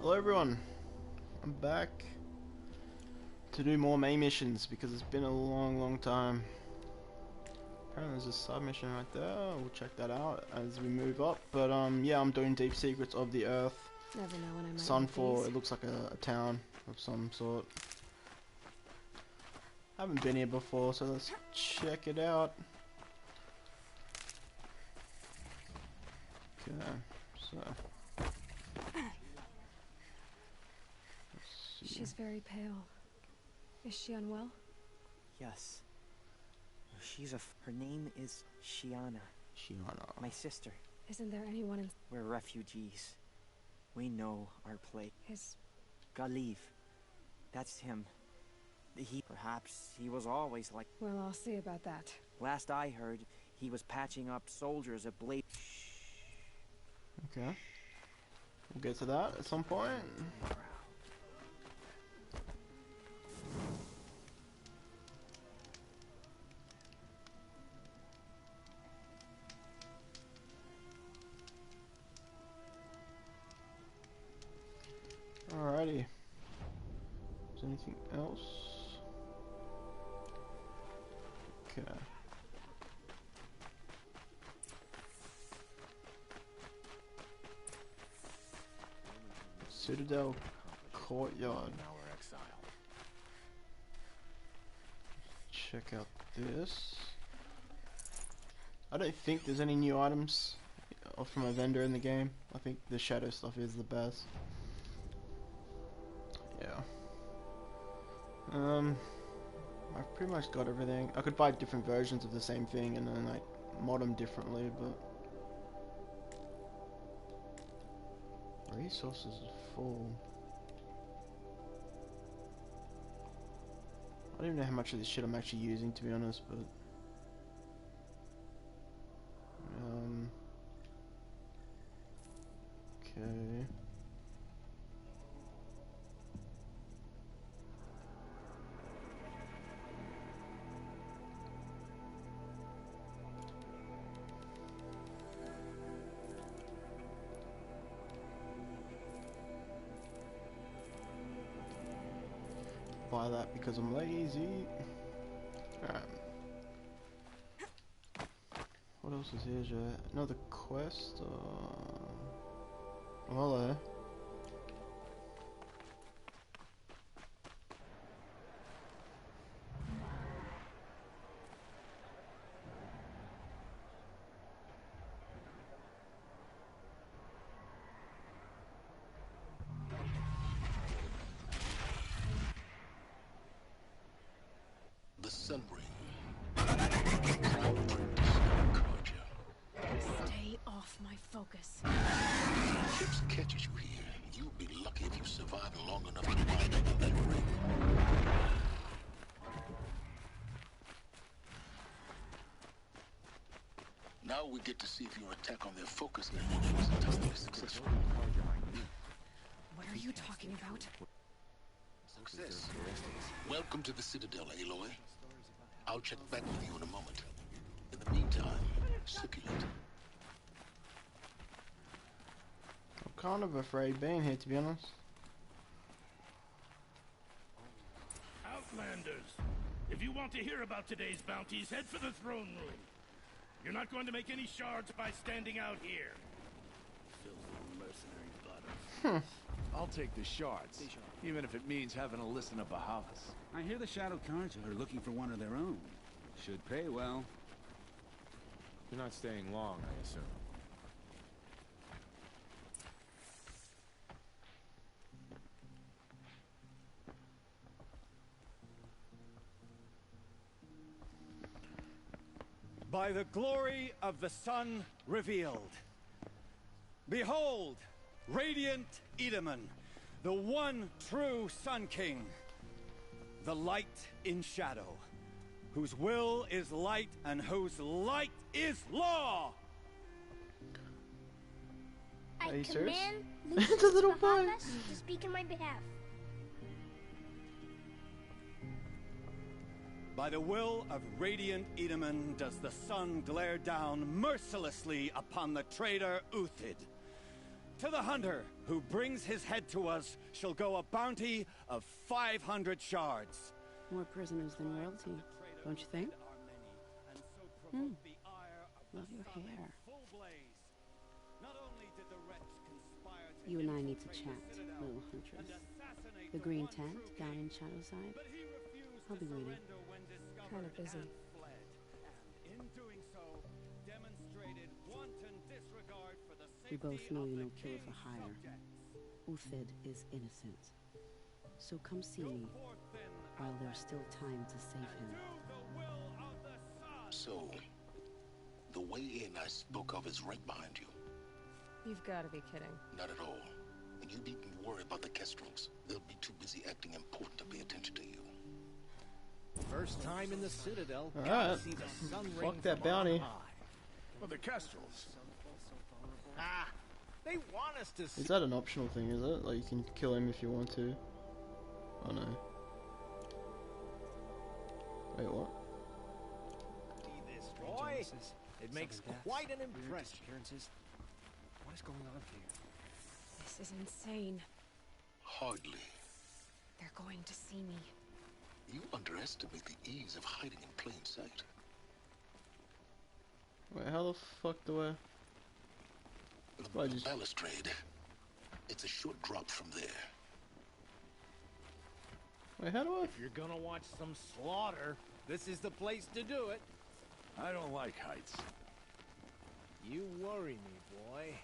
Hello everyone, I'm back to do more main missions because it's been a long time. Apparently there's a sub mission right there, we'll check that out as we move up. But yeah, I'm doing Deep Secrets of the Earth. Never know when I might Sunfall, it looks like a town of some sort. I haven't been here before, so let's check it out. Okay, so... She's very pale. Is she unwell? Yes. Her name is Shiana. Shiana. My sister. Isn't there anyone in... We're refugees. We know our plight. His... Galiv. That's him. Perhaps he was always like... Well, I'll see about that. Last I heard, he was patching up soldiers at Blade. Okay. We'll get to that at some point. Alrighty. Is there anything else? Okay. Citadel Courtyard. Check out this. I don't think there's any new items from a vendor in the game. I think the shadow stuff is the best. Yeah. I've pretty much got everything. I could buy different versions of the same thing and then like mod them differently, but resources are full. I don't even know how much of this shit I'm actually using, to be honest, but okay. Buy that because I'm lazy. Alright. What else is here, Jay? Another quest? Oh, hello. The Sunbring. Stay off my focus. If Chips catches you here, you'll be lucky if you survive long enough to wind up in that ring. Now we get to see if your attack on their focus area was entirely successful. What are you talking about? Success. Welcome to the Citadel, Aloy. I'll check back with you in a moment. In the meantime, circulate. I'm kind of afraid being here, to be honest. Outlanders, if you want to hear about today's bounties, head for the throne room. You're not going to make any shards by standing out here. Filthy mercenary blood. I'll take the shards, even if it means having to listen to Bahavas. I hear the Shadow Carja are looking for one of their own. Should pay well. You're not staying long, I assume. By the glory of the sun revealed. Behold, radiant Edaman, the one true Sun King, the light in shadow, whose will is light and whose light is law. Are I you serious? command The little boy. Bahavas to speak in my behalf. By the will of radiant Edaman does the sun glare down mercilessly upon the traitor Uthid. To the hunter who brings his head to us shall go a bounty of 500 shards. More prisoners than royalty, don't you think? Love your hair. You and I need to chat, little huntress. The green tent down in Shadowside. I'll be waiting. Kind of busy. We both know you're no killer for hire. Uthid is innocent. So come see me while there's still time to save him. So, the way in I spoke of is right behind you. You've got to be kidding. Not at all. And you needn't worry about the Kestrels. They'll be too busy acting important to pay attention to you. First time in the Citadel. Alright. Fuck that bounty. Well, the Kestrels. Ah, they want us to. Is that an optional thing, is it? Like, you can kill him if you want to. Oh no. Wait, what? See this, boy? It makes quite an impression. What is going on here? This is insane. Hardly. They're going to see me. You underestimate the ease of hiding in plain sight. Wait, how the fuck do I... The balustrade. It's a short drop from there. Wait, how do I... If you're gonna watch some slaughter, this is the place to do it. I don't like heights. You worry me, boy.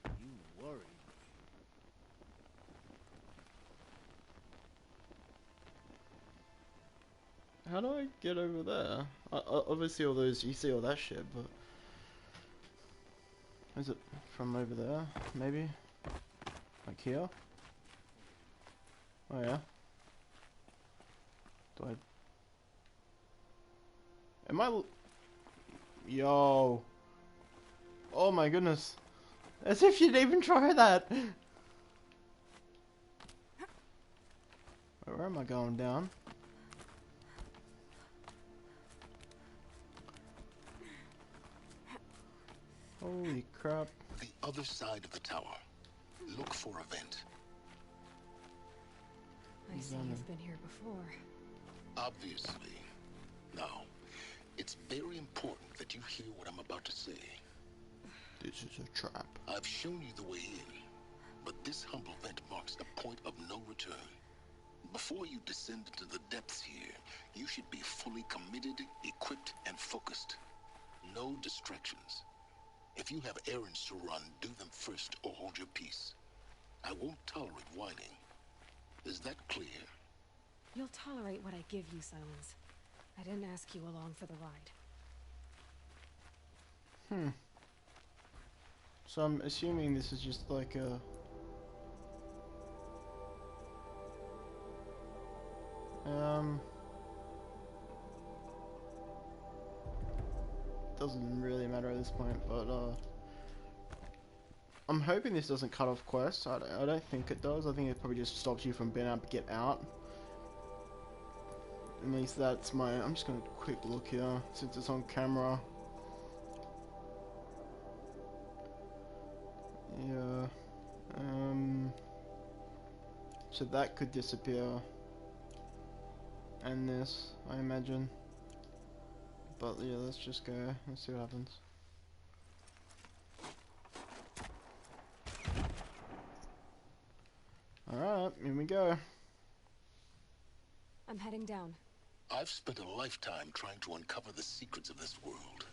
You worry me. How do I get over there? Obviously all those, you see all that shit, but... Is it from over there, maybe? Like here? Oh yeah. Do I... Am I... Yo! Oh my goodness! As if you'd even try that! Where am I going down? Holy crap. The other side of the tower. Look for a vent. I see you've been here before. Obviously. Now, it's very important that you hear what I'm about to say. This is a trap. I've shown you the way in, but this humble vent marks a point of no return. Before you descend into the depths here, you should be fully committed, equipped, and focused. No distractions. If you have errands to run, do them first or hold your peace. I won't tolerate whining. Is that clear? You'll tolerate what I give you, Silence. I didn't ask you along for the ride. So I'm assuming this is just like a... Doesn't really matter at this point, but I'm hoping this doesn't cut off quests. I don't think it does. I think it probably just stops you from being able to get out. At least that's my... I'm just gonna quick look here since it's on camera. Yeah. So that could disappear. And this, I imagine. But yeah, let's just go. Let's see what happens. Alright, here we go. I'm heading down. I've spent a lifetime trying to uncover the secrets of this world.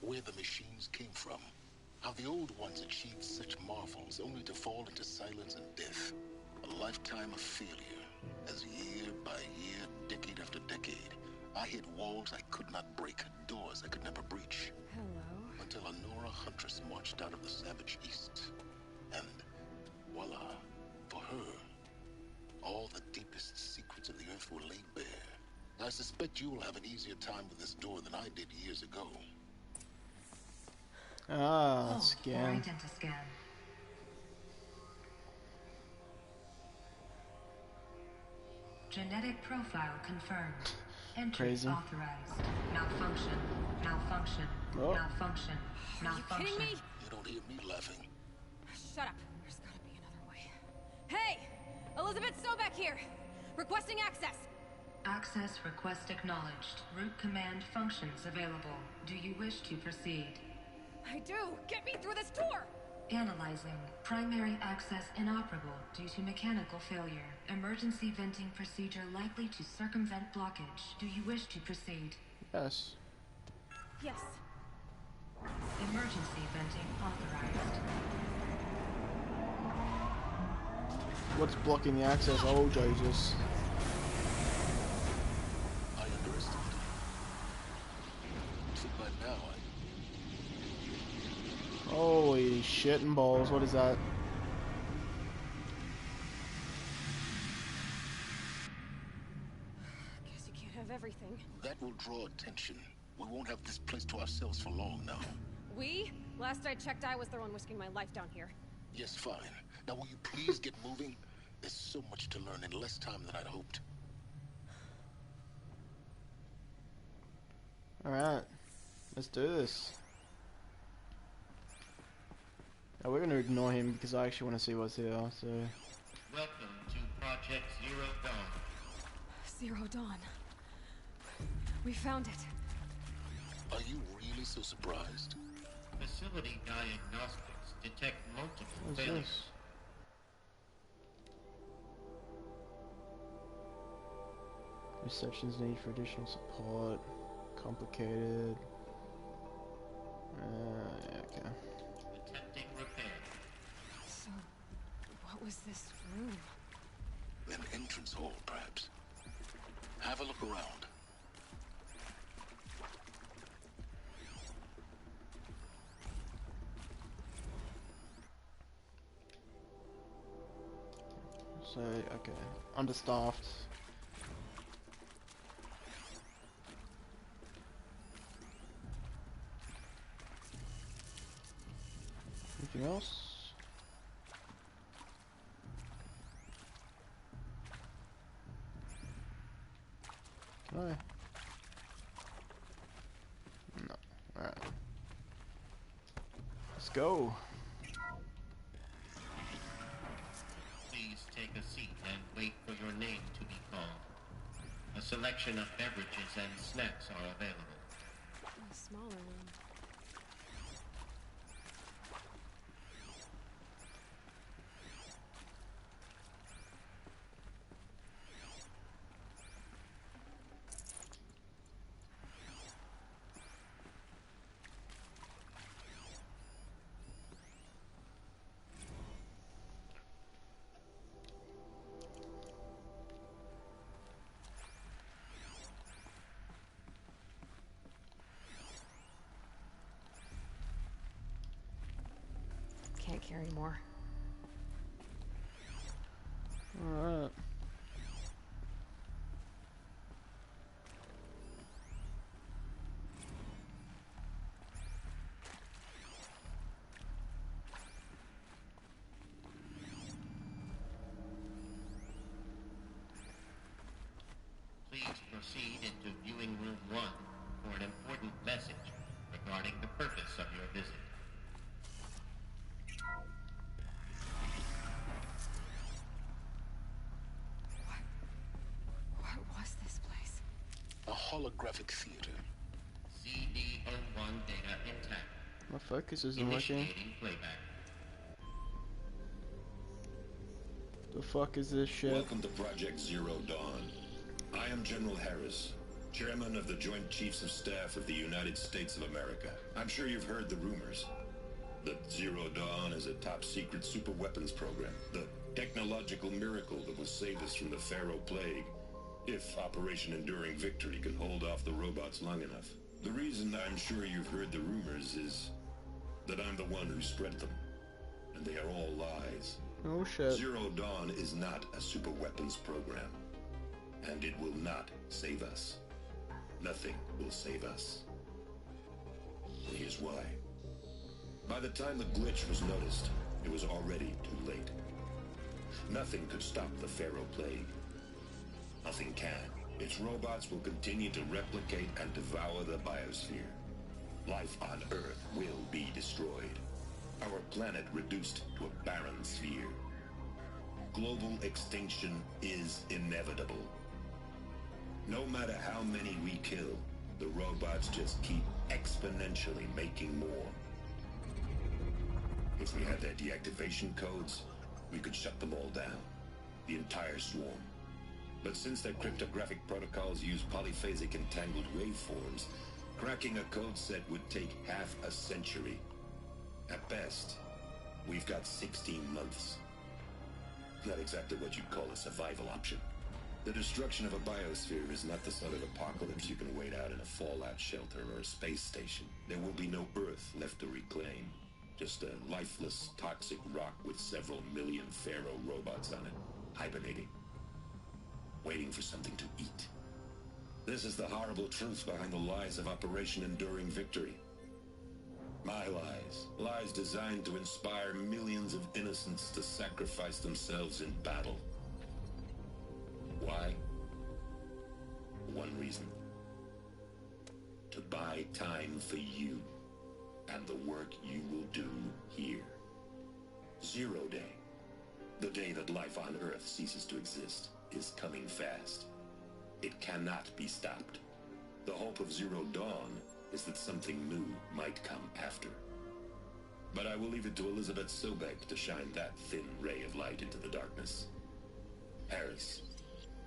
Where the machines came from. How the old ones achieved such marvels only to fall into silence and death. A lifetime of failure. As year by year, decade after decade, I hit walls I could not break, doors I could never breach. Hello. Until a Nora huntress marched out of the savage east. And voila, for her, all the deepest secrets of the earth were laid bare. I suspect you'll have an easier time with this door than I did years ago. Ah, scan. Identity scan. Genetic profile confirmed. Entry Crazy. authorized. Malfunction. Malfunction. Oh. Malfunction. Are you kidding me? You don't hear me laughing. Shut up. There's gotta be another way. Hey! Elizabeth Sobek here! Requesting access! Access request acknowledged. Root command functions available. Do you wish to proceed? I do! Get me through this tour! Analyzing. Primary access inoperable due to mechanical failure. Emergency venting procedure likely to circumvent blockage. Do you wish to proceed? Yes. Yes. Emergency venting authorized. What's blocking the access? Oh, Jesus. I underestimated. So by now, Holy shit and balls, what is that? Guess you can't have everything. that will draw attention. We won't have this place to ourselves for long now. We? Last I checked, I was the one risking my life down here. Yes, fine. Now will you please get moving? There's so much to learn in less time than I'd hoped. Alright. Let's do this. Now we're gonna ignore him because I actually want to see what's here, so... Welcome to Project Zero Dawn. Zero Dawn. We found it. Are you really so surprised? Facility diagnostics detect multiple What's failures. this? Reception's need for additional support. Complicated. Yeah, okay. Attempting repair. So, what was this room? An entrance hall, perhaps. Have a look around. So, okay. Understaffed. Anything else? Can I? No. Alright. Let's go. Please take a seat and wait for your name to be called. A selection of beverages and snacks are available. A smaller room. Can't carry more. Alright. Please proceed into viewing room 1 for an important message regarding the purpose of your visit. What was this place? A holographic theater. CD01 data intact. My focus isn't working. Initiating playback. The fuck is this shit? Welcome to Project Zero Dawn. I am General Harris, Chairman of the Joint Chiefs of Staff of the United States of America. I'm sure you've heard the rumors that Zero Dawn is a top-secret super-weapons program, the technological miracle that will save us from the Pharaoh Plague, if Operation Enduring Victory can hold off the robots long enough. The reason I'm sure you've heard the rumors is that I'm the one who spread them, and they are all lies. Oh shit. Zero Dawn is not a super-weapons program, and it will not save us. Nothing will save us. And here's why. By the time the glitch was noticed, it was already too late. Nothing could stop the Pharaoh Plague. Nothing can. Its robots will continue to replicate and devour the biosphere. Life on Earth will be destroyed. Our planet reduced to a barren sphere. Global extinction is inevitable. No matter how many we kill, the robots just keep exponentially making more. If we had their deactivation codes, we could shut them all down. The entire swarm. But since their cryptographic protocols use polyphasic entangled waveforms, cracking a code set would take half a century. At best, we've got 16 months. Not exactly what you'd call a survival option. The destruction of a biosphere is not the sort of apocalypse you can wait out in a fallout shelter or a space station. There will be no Earth left to reclaim. Just a lifeless, toxic rock with several million Pharaoh robots on it, hibernating. Waiting for something to eat. This is the horrible truth behind the lies of Operation Enduring Victory. My lies. Lies designed to inspire millions of innocents to sacrifice themselves in battle. Why? One reason. To buy time for you and the work you will do here. Zero Day. The day that life on Earth ceases to exist is coming fast. It cannot be stopped. The hope of Zero Dawn is that something new might come after. But I will leave it to Elizabeth Sobek to shine that thin ray of light into the darkness. Harris,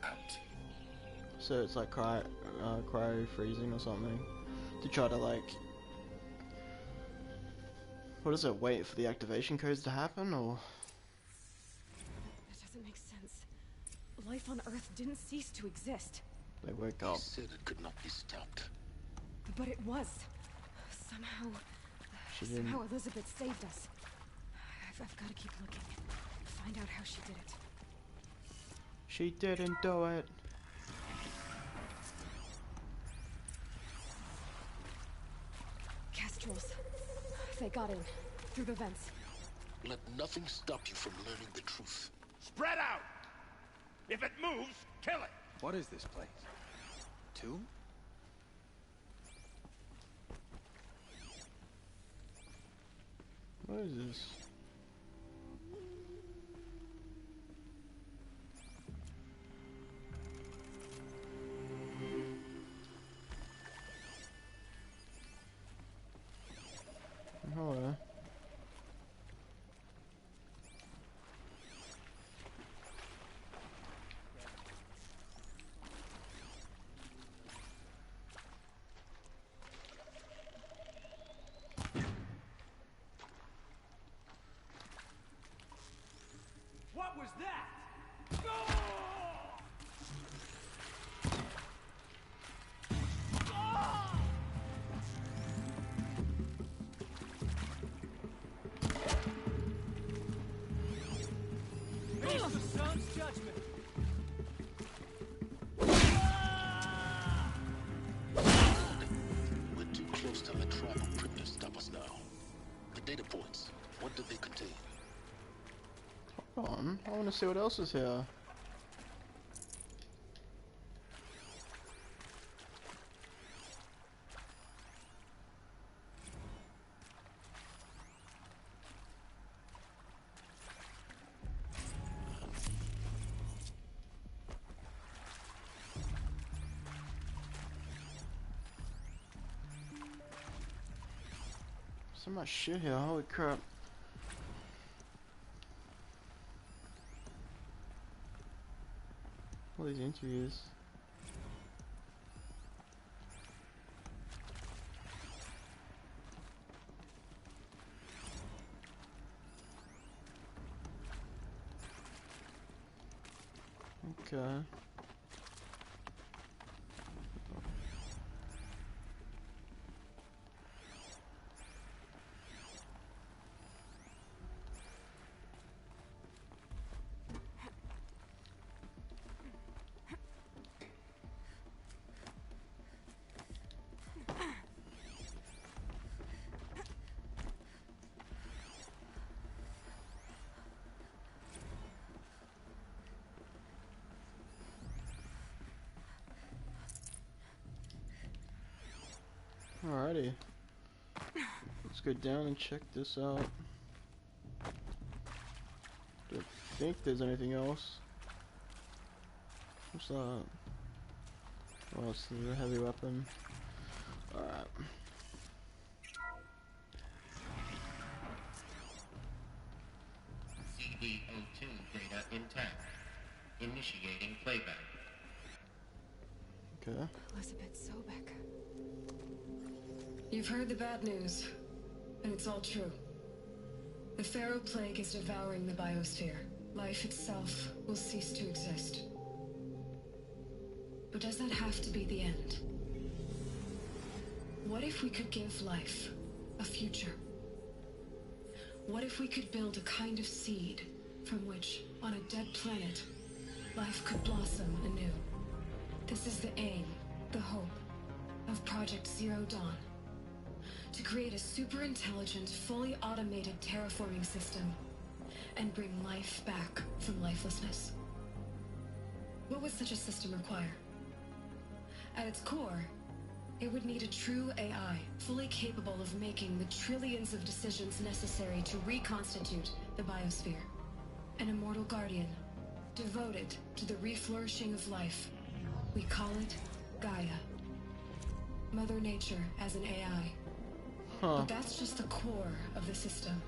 out. So it's like cryo freezing or something to try to like, what is it? Wait for the activation codes to happen, or? That doesn't make sense. Life on Earth didn't cease to exist. They wake up. He said it could not be stopped. But it was. Somehow Elizabeth saved us. I've got to keep looking. Find out how she did it. She didn't do it. Kestrels. They got in. Through the vents. Let nothing stop you from learning the truth. Spread out! If it moves, kill it! What is this place? Tomb? What is this? Hello. What was that? Face the sun's judgment. We're too close to let tribal crypto stop us now. The data points, what do they contain? Hold on, I want to see what else is here. So much shit here, holy crap. All these interviews. Okay. Alrighty. Let's go down and check this out. think there's anything else. What's that? Oh, it's the heavy weapon. Alright. CD02 data intact. Initiating playback. Okay. Elizabeth Sobek. You've heard the bad news, and it's all true. The Pharaoh Plague is devouring the biosphere. Life itself will cease to exist. But does that have to be the end? What if we could give life a future? What if we could build a kind of seed from which, on a dead planet, life could blossom anew? This is the aim, the hope, of Project Zero Dawn. To create a super-intelligent, fully automated terraforming system and bring life back from lifelessness. What would such a system require? At its core, it would need a true AI, fully capable of making the trillions of decisions necessary to reconstitute the biosphere. An immortal guardian, devoted to the reflourishing of life. We call it Gaia. Mother Nature as an AI. But that's just the core of the system.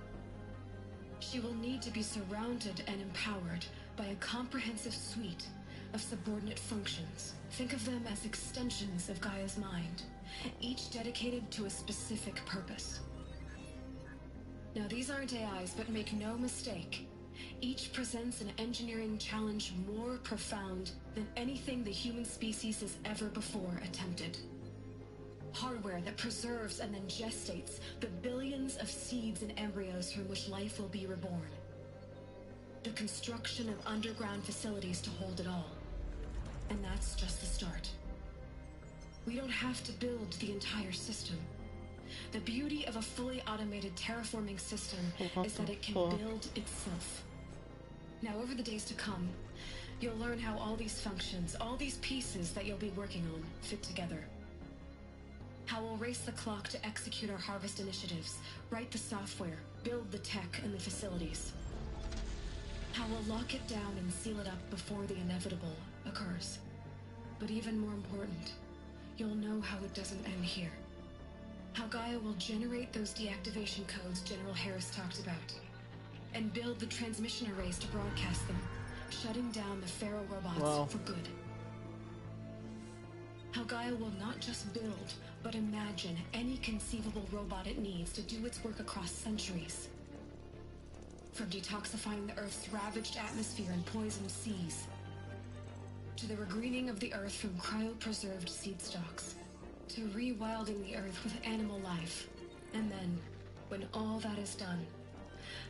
She will need to be surrounded and empowered by a comprehensive suite of subordinate functions. Think of them as extensions of Gaia's mind, each dedicated to a specific purpose. Now, these aren't AIs, but make no mistake, each presents an engineering challenge more profound than anything the human species has ever before attempted. Hardware that preserves and then gestates the billions of seeds and embryos from which life will be reborn. The construction of underground facilities to hold it all. And that's just the start. We don't have to build the entire system. The beauty of a fully automated terraforming system is that it can build itself. Now, over the days to come, you'll learn how all these functions, all these pieces that you'll be working on, fit together. How we'll race the clock to execute our harvest initiatives, write the software, build the tech and the facilities. How we'll lock it down and seal it up before the inevitable occurs. But even more important, you'll know how it doesn't end here. How Gaia will generate those deactivation codes General Harris talked about, and build the transmission arrays to broadcast them, shutting down the Pharaoh robots for good. How Gaia will not just build, but imagine any conceivable robot it needs to do its work across centuries. From detoxifying the Earth's ravaged atmosphere and poisoned seas, to the regreening of the Earth from cryopreserved seed stocks, to rewilding the Earth with animal life. And then, when all that is done,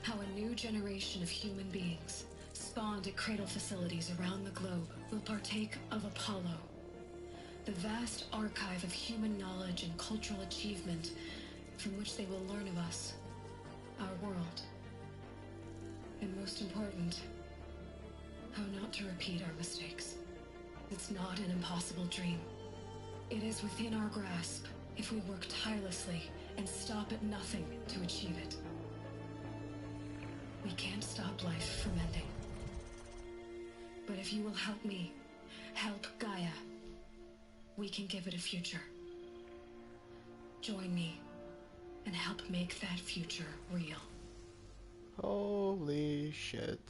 how a new generation of human beings, spawned at cradle facilities around the globe, will partake of Apollo, the vast archive of human knowledge and cultural achievement from which they will learn of us, our world. And most important, how not to repeat our mistakes. It's not an impossible dream. It is within our grasp if we work tirelessly and stop at nothing to achieve it. We can't stop life from ending. But if you will help me, help Gaia, we can give it a future. Join me and help make that future real. Holy shit.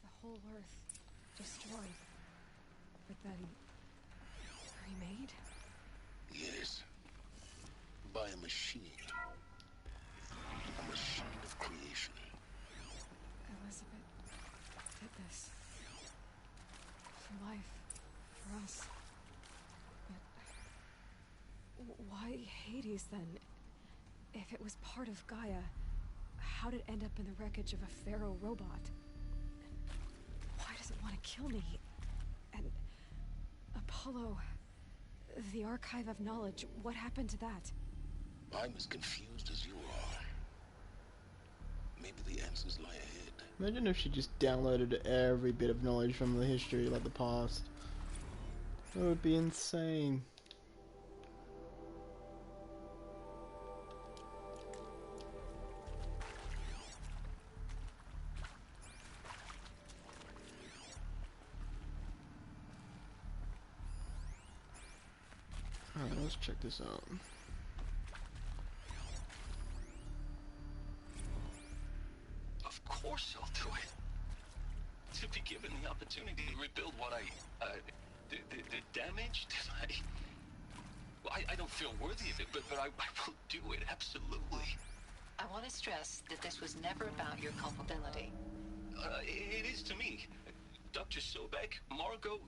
The whole Earth destroyed, but then remade? Yes. By a machine. A machine of creation. Elizabeth did this. For life. For us. But why Hades then? If it was part of Gaia, how did it end up in the wreckage of a Pharaoh robot? And why does it want to kill me? And Apollo, the Archive of Knowledge, what happened to that? I'm as confused as you are. Maybe the answers lie ahead. Imagine if she just downloaded every bit of knowledge from the history, like the past. That would be insane. Alright, let's check this out. Of course I'll do it. To be given the opportunity to rebuild what I, damaged, I don't feel worthy of it, but I will do it, absolutely. I want to stress that this was never about your culpability. It is to me. Dr. Sobek, Margot,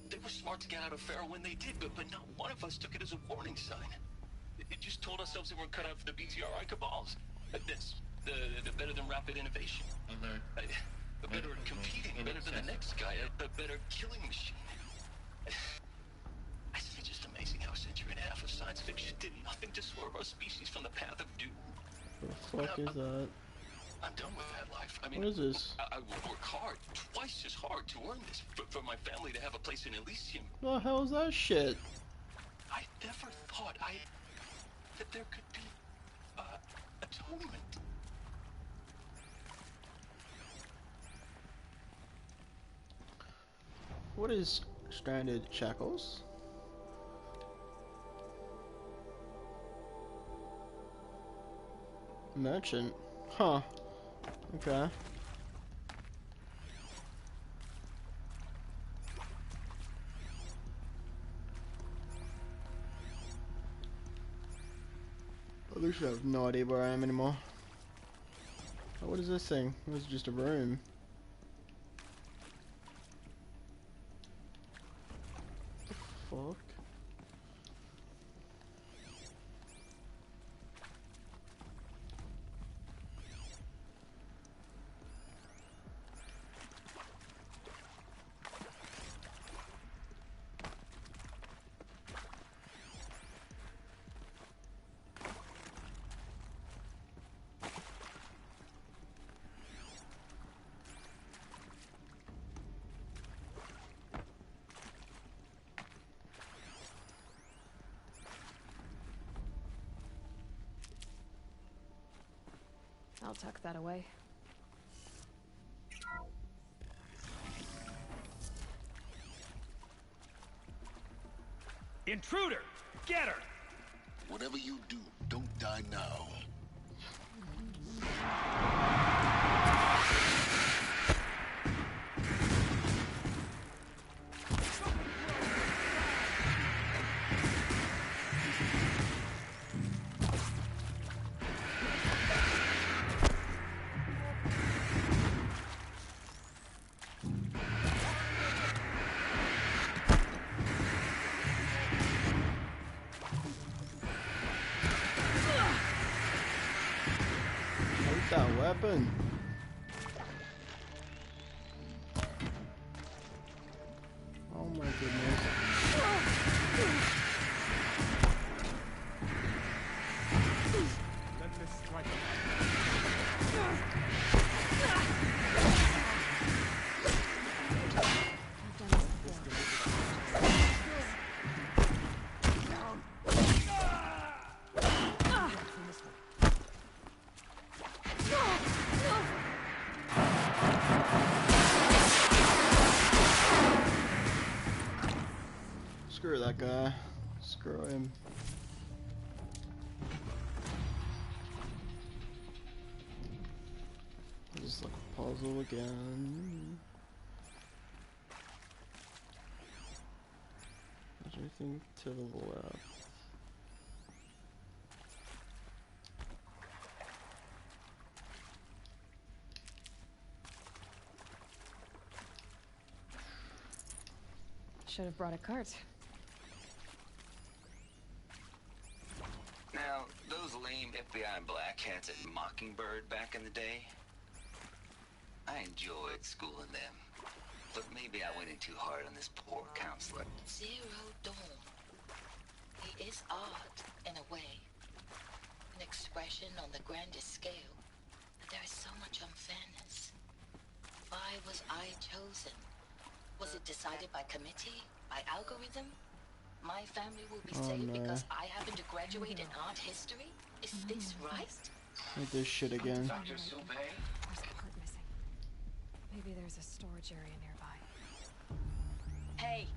they were smart to get out of Pharaoh when they did, but not one of us took it as a warning sign. It just told ourselves that we're cut out for the BTRI cabals. That's the better than rapid innovation. Alert. Better at competing, better than the next guy, a better killing machine. It's just amazing how a century and a half of science fiction did nothing to swerve our species from the path of doom. What the fuck is that? I'm done with that life. I mean, what is this? I will work hard, twice as hard to earn this, for my family to have a place in Elysium. The hell is that shit? I never thought that there could be, atonement. What is Stranded Shackles? Merchant? Huh. Okay. At least I have no idea where I am anymore. Oh, what is this thing? It was just a room. Fuck. I'll tuck that away. Intruder! Get her! Whatever you do, don't die now. That weapon. Oh my goodness. Let this strike. Screw that guy. Screw him. Just like a puzzle again. Everything to the left. Should have brought a cart. Now, those lame FBI black hats at Mockingbird back in the day, I enjoyed schooling them. But maybe I went in too hard on this poor counselor. Zero Dawn. It is art, in a way. An expression on the grandest scale. But there is so much unfairness. Why was I chosen? Was it decided by committee? By algorithm? My family will be saved because I happen to graduate in art history? Is this right? Like this shit again. Dr. Soubet? There's a part missing. Maybe there's a storage area nearby. Hey,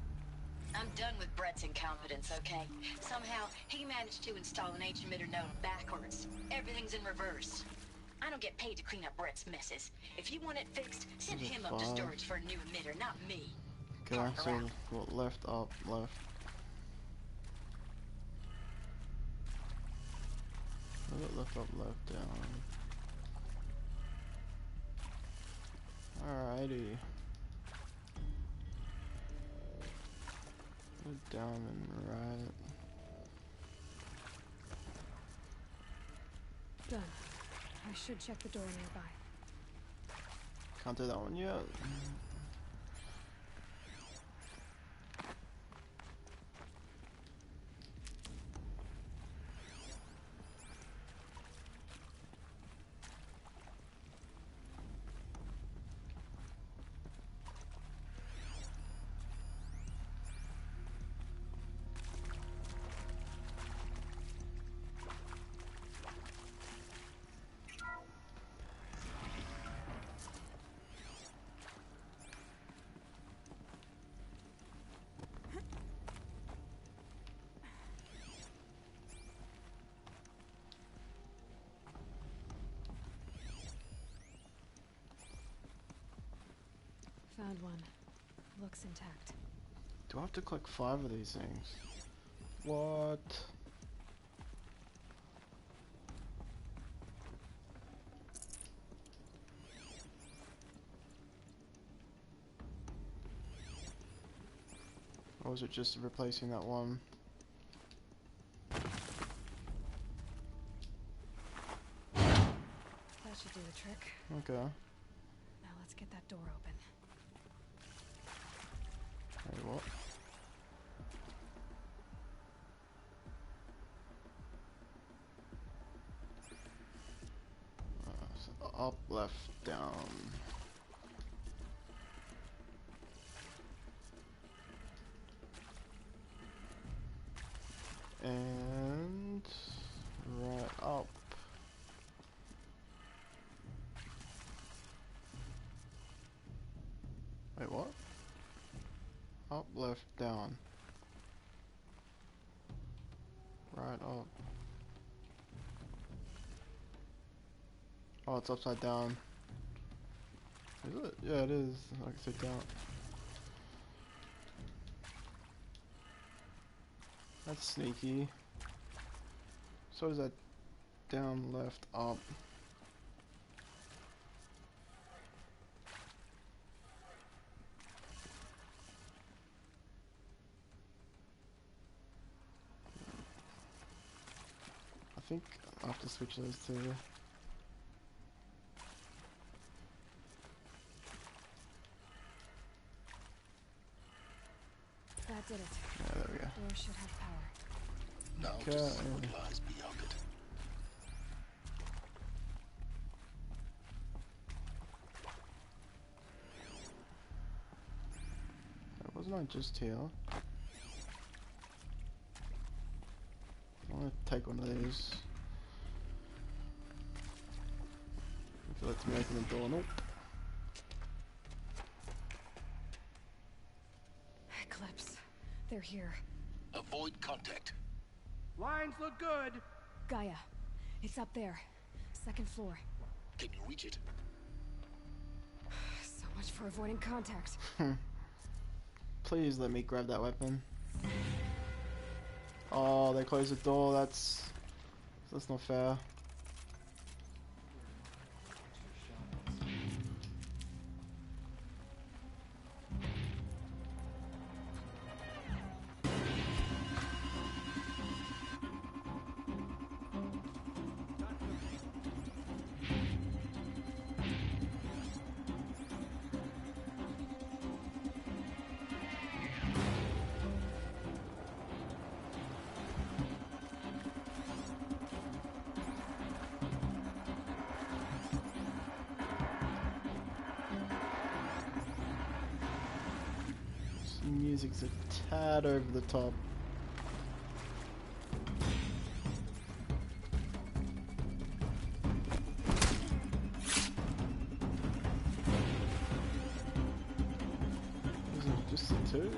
I'm done with Brett's incompetence, okay? Somehow, he managed to install an H-emitter node backwards. Everything's in reverse. I don't get paid to clean up Brett's messes. If you want it fixed, send him up to storage for a new emitter, not me. Okay, so what, left, up, left. Left, up, left, down. Alrighty. Go down and right. Done. I should check the door nearby. Can't do that one yet. Found one. Looks intact. Do I have to click 5 of these things? What? Or was it just replacing that one? That should do the trick. Okay. Now let's get that door open. Hey, what? So up, left, down. And right up. Wait, what? Up, left, down. Right up. Oh, it's upside down. Is it? Yeah, it is. Like I said, down. That's sneaky. So is that down, left, up. I think I'll have to switch those two. That did it. Yeah, there we go. Door should have power. Now Okay. to see what lies beyond it. Wasn't I just here? I want to take one of these. If it lets me open the door, nope. Eclipse. They're here. Avoid contact. Lines look good. Gaia. It's up there. 2nd floor. Can you reach it? So much for avoiding contact. Please let me grab that weapon. Oh, they closed the door. That's not fair. Music's a tad over the top. Is it just the two?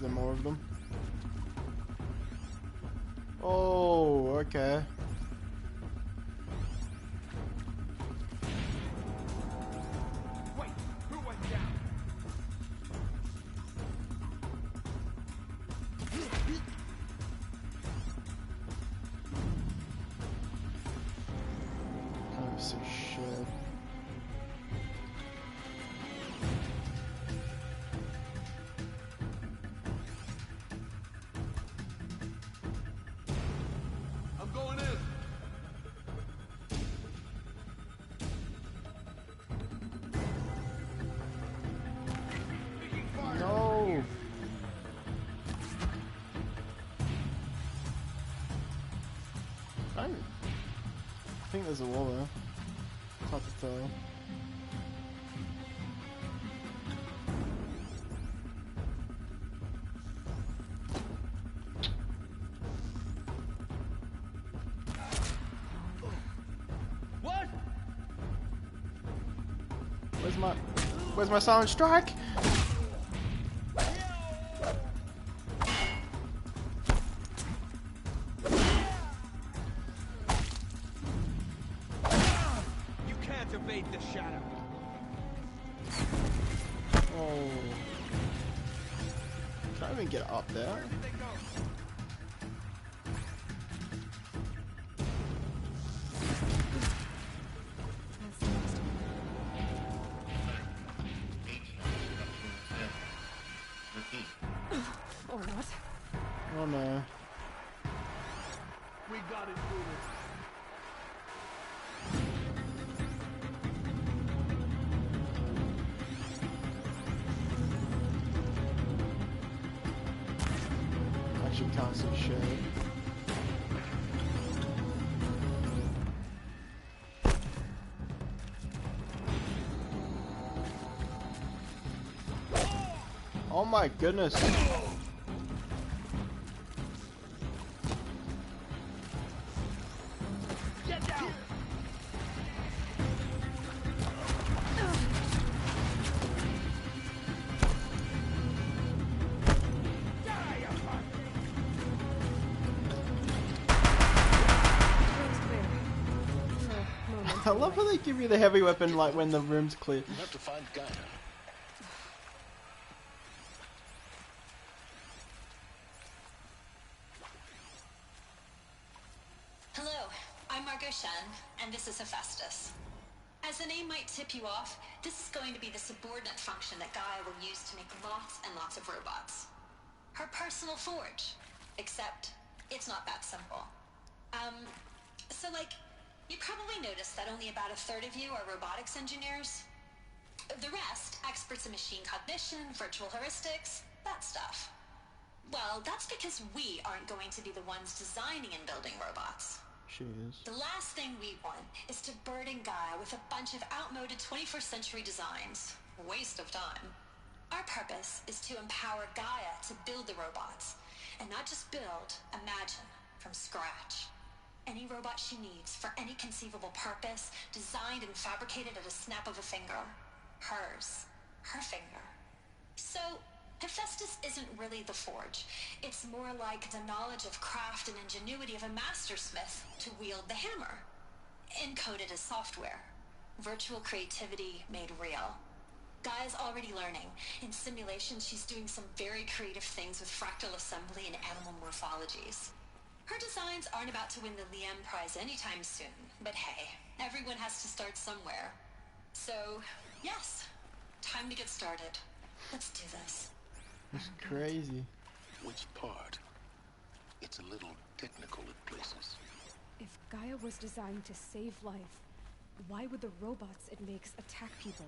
there more of them? Oh, okay. Wait, who went down? Can't see shit. I'm going in. No. I think there's a wall there. It's hard to tell. What? Where's my silent strike? You can't evade the shadow. Oh. Can I even get up there? Or what? Oh no. We got it, Brutus. Actually can't see shit. Oh my goodness. Get down. I love how they give you the heavy weapon like when the room's clear. You have to find Gaia. Hello, I'm Margot Shen, and this is Hephaestus. As the name might tip you off, this is going to be the subordinate function that Gaia will use to make lots and lots of robots. Her personal forge. Except, it's not that simple. So you probably noticed that only about a third of you are robotics engineers. The rest, experts in machine cognition, virtual heuristics, that stuff. Well, that's because we aren't going to be the ones designing and building robots. She is. The last thing we want is to burden Gaia with a bunch of outmoded 21st century designs. Waste of time. Our purpose is to empower Gaia to build the robots. And not just build, imagine, from scratch. Any robot she needs for any conceivable purpose, designed and fabricated at a snap of a finger. Hers. Her finger. So, Hephaestus isn't really the forge. It's more like the knowledge of craft and ingenuity of a mastersmith to wield the hammer. Encoded as software. Virtual creativity made real. Gaia's already learning. In simulations, she's doing some very creative things with fractal assembly and animal morphologies. Her designs aren't about to win the Liam Prize anytime soon, but hey, everyone has to start somewhere. So, yes, time to get started. Let's do this. It's crazy. Which part? It's a little technical at places. If Gaia was designed to save life, why would the robots it makes attack people?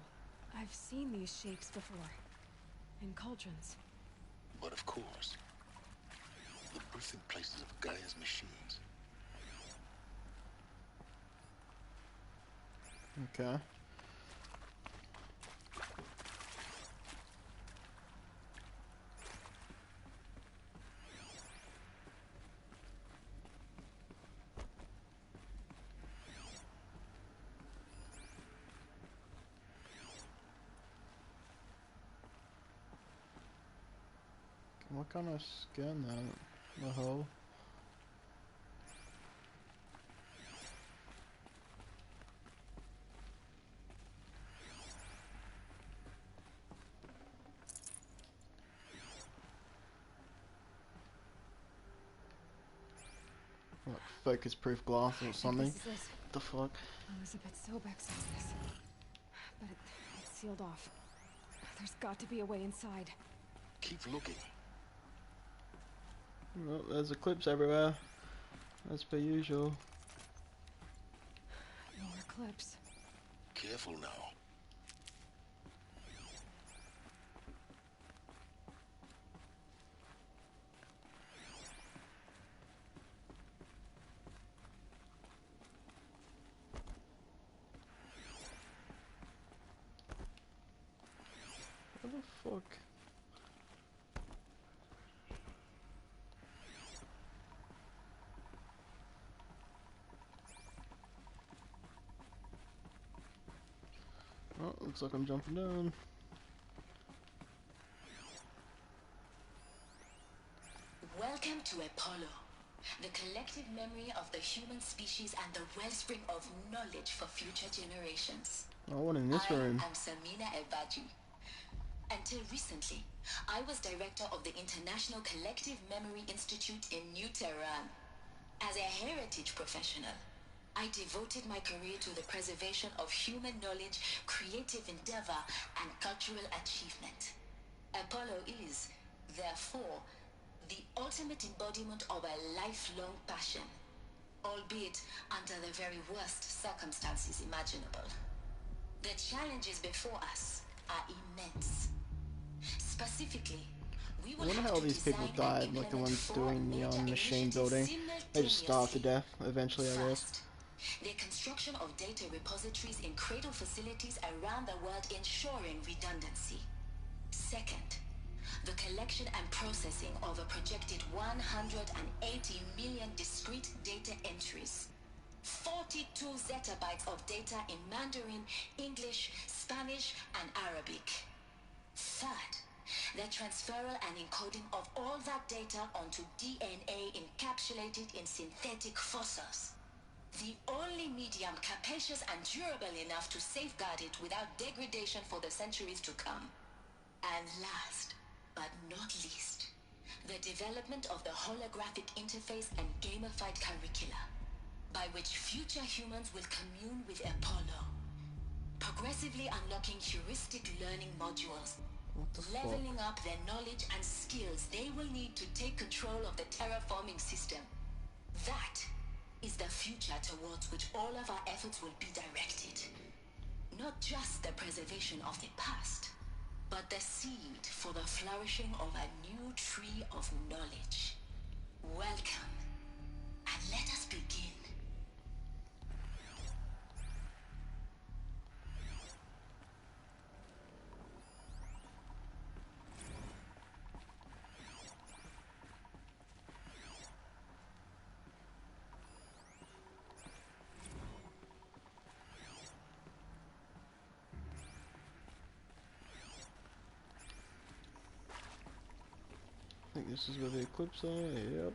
I've seen these shapes before. In cauldrons. But of course, the birthing places of Gaia's machines. Okay. What kind of scan that? The hell? Like focus proof glass or something. This is it. What the fuck? Elizabeth Sobek's office. But it's sealed off. There's got to be a way inside. Keep looking. Well, there's eclipse everywhere. As per usual. More eclipse. Careful now. What the fuck? Oh, looks like I'm jumping down. Welcome to Apollo, the collective memory of the human species and the wellspring of knowledge for future generations. Oh, what in this room? I am Samina Ebaji. Until recently, I was director of the International Collective Memory Institute in New Tehran. As a heritage professional, I devoted my career to the preservation of human knowledge, creative endeavor, and cultural achievement. Apollo is, therefore, the ultimate embodiment of a lifelong passion, albeit under the very worst circumstances imaginable. The challenges before us are immense. Specifically, we I will wonder have how all to these people design and died, like the implement ones 4 doing the major machine initiatives building. They just starved to simultaneously. death eventually, I guess. First, the construction of data repositories in cradle facilities around the world, ensuring redundancy. Second, the collection and processing of a projected 180 million discrete data entries. 42 zettabytes of data in Mandarin, English, Spanish, and Arabic. Third, the transferal and encoding of all that data onto DNA encapsulated in synthetic fossils. The only medium capacious and durable enough to safeguard it without degradation for the centuries to come. And last, but not least, the development of the holographic interface and gamified curricula, by which future humans will commune with Apollo, progressively unlocking heuristic learning modules, leveling up their knowledge and skills they will need to take control of the terraforming system. That is the future towards which all of our efforts will be directed. Not just the preservation of the past, but the seed for the flourishing of a new tree of knowledge. Welcome, and let us begin. I think this is where the eclipse are, yep.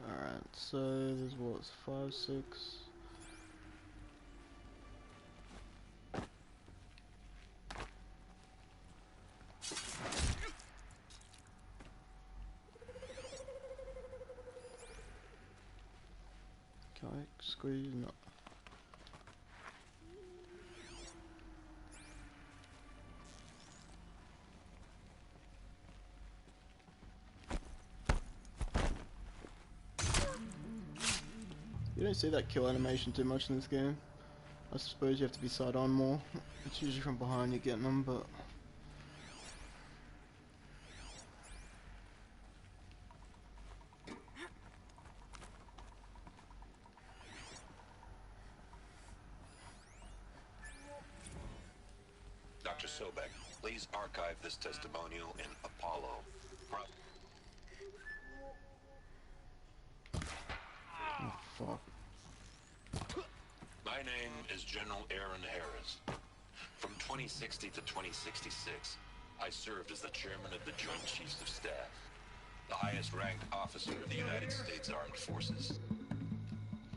Alright, so there's what, 5, 6. Okay, squeeze, no. You don't see that kill animation too much in this game. I suppose you have to be side on more. It's usually from behind you're getting them, but... Dr. Sobek, please archive this testimonial in Apollo. Oh, fuck. My name is General Aaron Harris. From 2060 to 2066, I served as the chairman of the Joint Chiefs of Staff, the highest-ranked officer of the United States Armed Forces.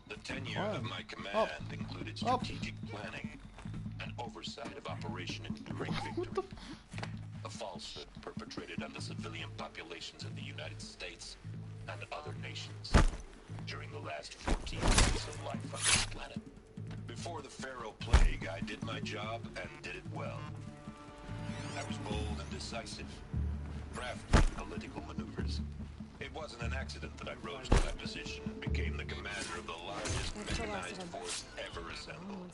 The tenure of my command included strategic planning and oversight of Operation Enduring Victory, a falsehood perpetrated on the civilian populations in the United States and other nations during the last 14 years of life on this planet. Before the Pharaoh Plague, I did my job and did it well. I was bold and decisive, crafting political maneuvers. It wasn't an accident that I rose to my position and became the commander of the largest mechanized force ever assembled.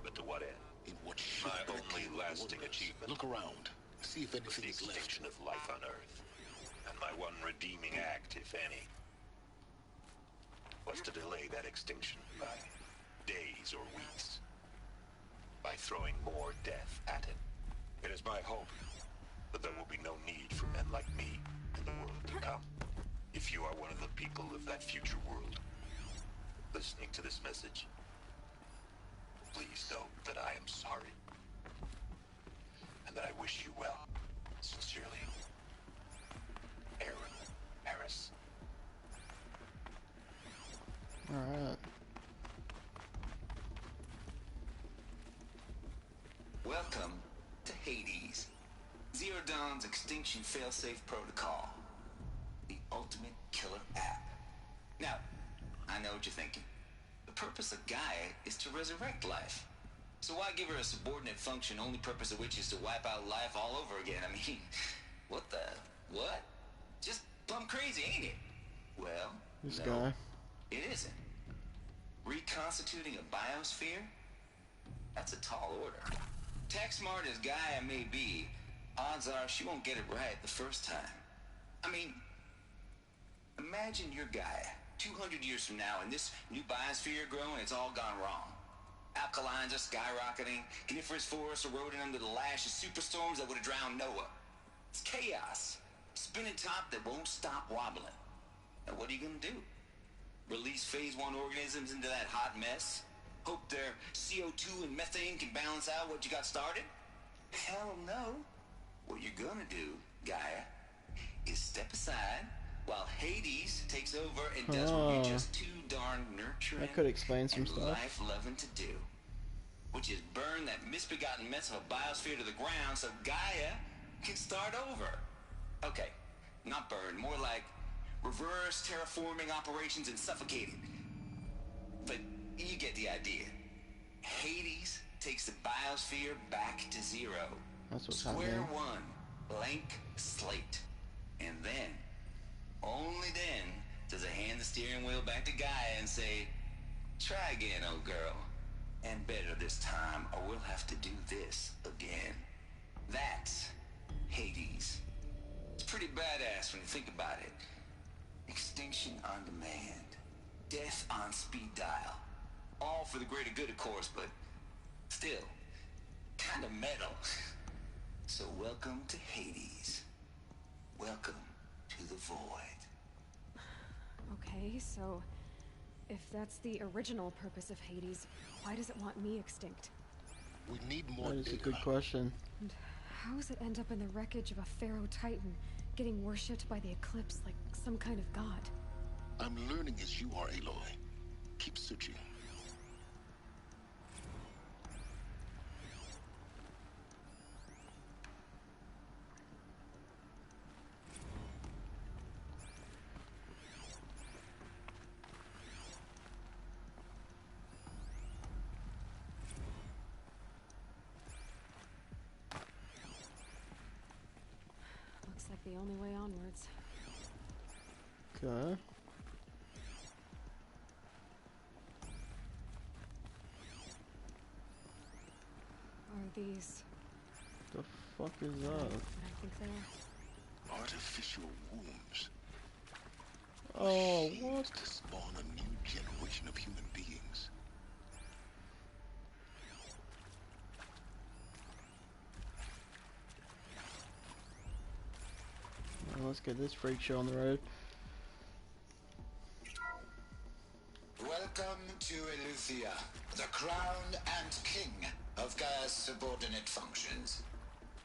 But to what end? In what my only lasting achievement. Look around. See if anything is left. The extinction of life on Earth. And my one redeeming act, if any, was to delay that extinction by days or weeks. By throwing more death at it. It is my hope that there will be no need for men like me in the world to come. If you are one of the people of that future world listening to this message, please know that I am sorry. And that I wish you well. Sincerely, Aaron Harris. Alright. Welcome to Hades. Zero Dawn's Extinction Failsafe Protocol. The ultimate killer app. Now, I know what you're thinking. The purpose of Gaia is to resurrect life. So why give her a subordinate function, only purpose of which is to wipe out life all over again? I mean, what? Just plumb crazy, ain't it? Well, this no, guy. It isn't. Reconstituting a biosphere? That's a tall order. Tech smart as Gaia may be, odds are she won't get it right the first time. I mean, imagine you're Gaia, 200 years from now, and this new biosphere growing, it's all gone wrong. Alkalines are skyrocketing, coniferous forests eroding under the lash of superstorms that would have drowned Noah. It's chaos. Spinning top that won't stop wobbling. Now what are you gonna do? Release phase 1 organisms into that hot mess? Hope their CO2 and methane can balance out what you got started? Hell no. What you're gonna do, Gaia, is step aside while Hades takes over and does what you're just too darn nurturing that could explain some and stuff. life-loving to do. Which is burn that misbegotten mess of a biosphere to the ground so Gaia can start over. Okay, not burn, more like reverse terraforming operations and suffocating. But you get the idea. Hades takes the biosphere back to zero. That's what's Square happening. one, blank slate. And then, only then, does it hand the steering wheel back to Gaia and say, try again, old girl. And better this time, or we'll have to do this again. That's Hades. It's pretty badass when you think about it. Extinction on demand. Death on speed dial. All for the greater good, of course, but still, kind of metal. So welcome to Hades. Welcome to the void. Okay, so if that's the original purpose of Hades, why does it want me extinct? We need more That is data. a good question. And how does it end up in the wreckage of a Pharaoh Titan, getting worshipped by the Eclipse like some kind of god? I'm learning as you are, Aloy. Keep searching. Looks like the only way onwards. Okay. Are these... The fuck is that? I think they're... Artificial wombs. Oh, Machines what? to spawn a new generation of human beings. let's get this freak show on the road. Welcome to Eleuthia, the crown and king of Gaia's subordinate functions.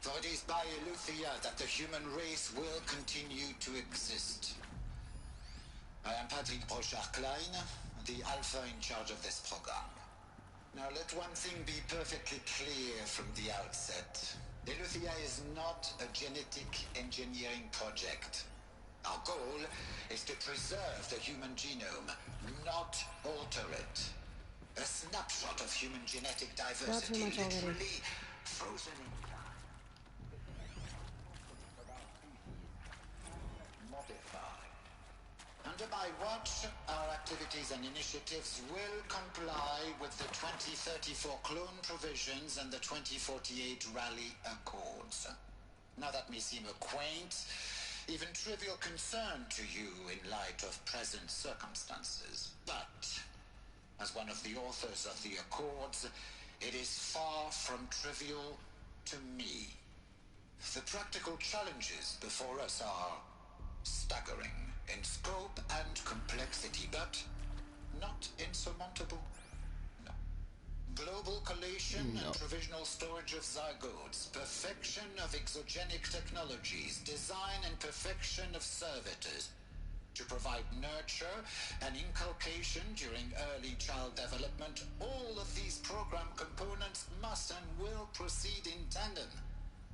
For it is by Eleuthia that the human race will continue to exist. I am Patrick Brochard-Klein, the Alpha in charge of this program. Now let one thing be perfectly clear from the outset. Eleuthia is not a genetic engineering project. Our goal is to preserve the human genome, not alter it. A snapshot of human genetic diversity, literally frozen in time. Modified. Under my watch, our activities and initiatives will comply with the 2034 clone provisions and the 2048 Rally Accords. Now that may seem a quaint, even trivial concern to you in light of present circumstances, but as one of the authors of the Accords, it is far from trivial to me. The practical challenges before us are staggering in scope and complexity, but not insurmountable. No. Global collation and provisional storage of zygotes, perfection of exogenic technologies, design and perfection of servitors, to provide nurture and inculcation during early child development. All of these program components must and will proceed in tandem,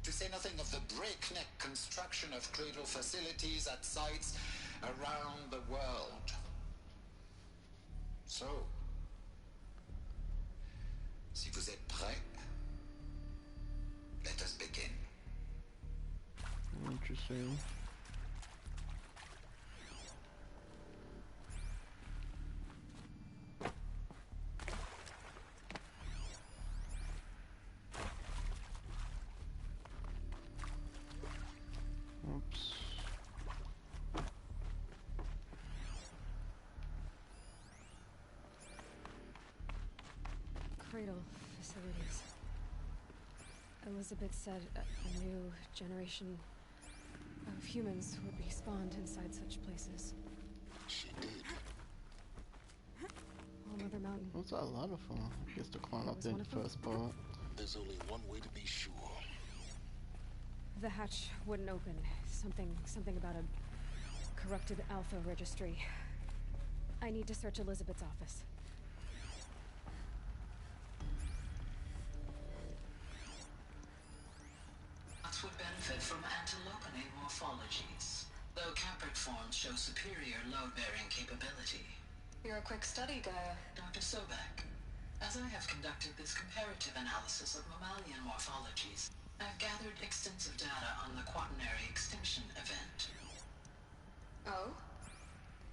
to say nothing of the breakneck construction of cradle facilities at sites around the world. So, si vous êtes prêts, let us begin. Interesting. Oops. Cradle facilities. Elizabeth said a new generation of humans would be spawned inside such places. She did. All Mother Mountain. What's a lot of fun? I guess to climb up in the first part. There's only one way to be sure. The hatch wouldn't open. Something about a corrupted Alpha registry. I need to search Elizabeth's office. Would benefit from antilopinate morphologies, though caprid forms show superior load-bearing capability. You're a quick study, Gaia. Dr. Sobek, as I have conducted this comparative analysis of mammalian morphologies, I've gathered extensive data on the quaternary extinction event. Oh?